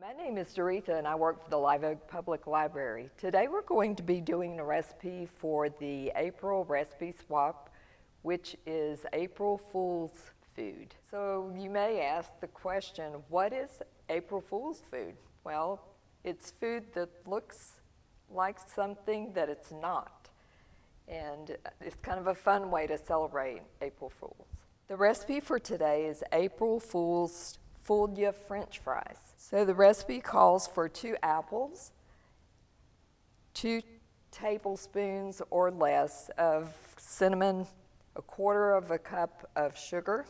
My name is Doretha and I work for the Live Oak Public Library. Today we're going to be doing a recipe for the April recipe swap, which is April Fool's food. So you may ask the question, what is April Fool's food? Well, it's food that looks like something that it's not. And it's kind of a fun way to celebrate April Fools. The recipe for today is April Fool's Fooled Ya French fries. So the recipe calls for 2 apples, 2 tablespoons or less of cinnamon, 1/4 cup of sugar,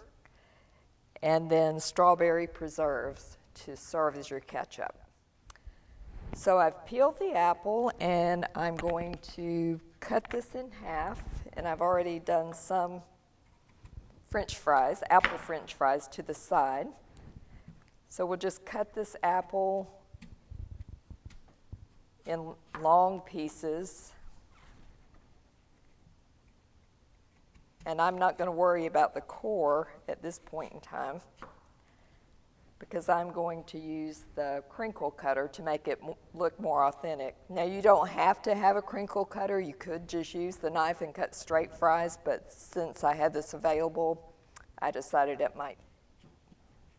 and then strawberry preserves to serve as your ketchup. So I've peeled the apple and I'm going to cut this in half, and I've already done some French fries, apple French fries to the side. So we'll just cut this apple in long pieces. And I'm not going to worry about the core at this point in time because I'm going to use the crinkle cutter to make it look more authentic. Now, you don't have to have a crinkle cutter. You could just use the knife and cut straight fries, but since I had this available, I decided it might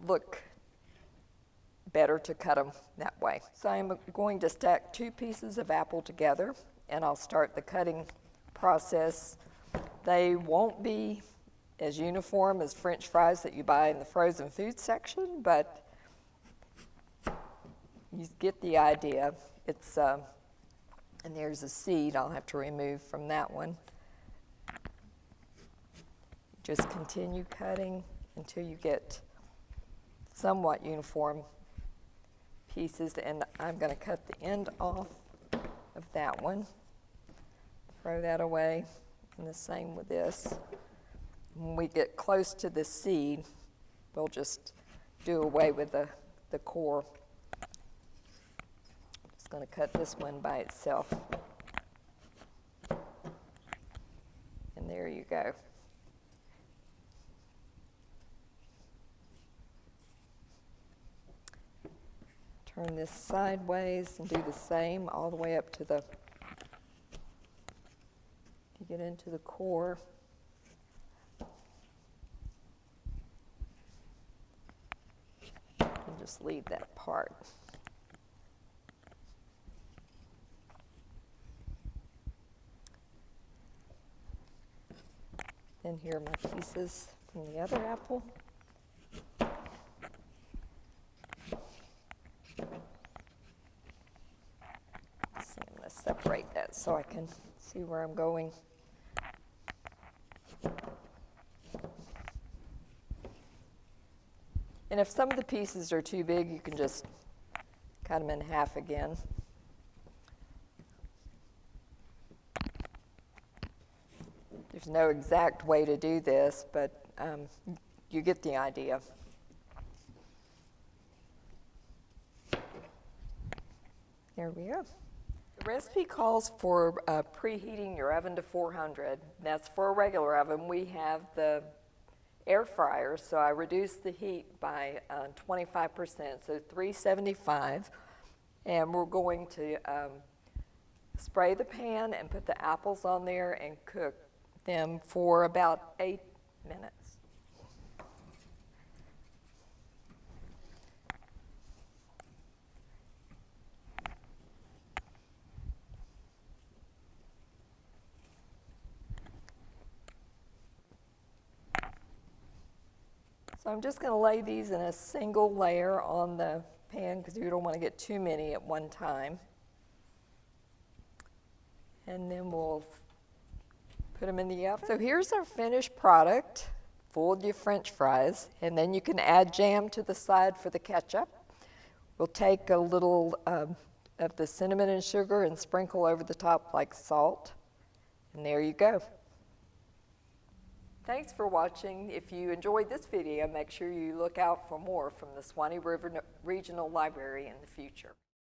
look better to cut them that way. So I'm going to stack 2 pieces of apple together, and I'll start the cutting process. They won't be as uniform as French fries that you buy in the frozen food section, but you get the idea. It's and there's a seed I'll have to remove from that one. Just continue cutting until you get somewhat uniform pieces, and I'm going to cut the end off of that one. Throw that away, and the same with this. When we get close to the seed, we'll just do away with the core. Just going to cut this one by itself. And there you go. Turn this sideways and do the same all the way up to the, you get into the core. And just leave that part. And here are my pieces from the other apple. I'm going to separate that so I can see where I'm going. And if some of the pieces are too big, you can just cut them in half again. There's no exact way to do this, but you get the idea. There we go. The recipe calls for preheating your oven to 400. That's for a regular oven. We have the air fryer, so I reduced the heat by 25%, so 375. And we're going to spray the pan and put the apples on there and cook them for about 8 minutes. So I'm just going to lay these in a single layer on the pan because you don't want to get too many at one time. And then we'll put them in the oven. So here's our finished product, Fooled Ya French fries, and then you can add jam to the side for the ketchup. We'll take a little of the cinnamon and sugar and sprinkle over the top like salt, and there you go. Thanks for watching. If you enjoyed this video, make sure you look out for more from the Suwannee River Regional Library in the future.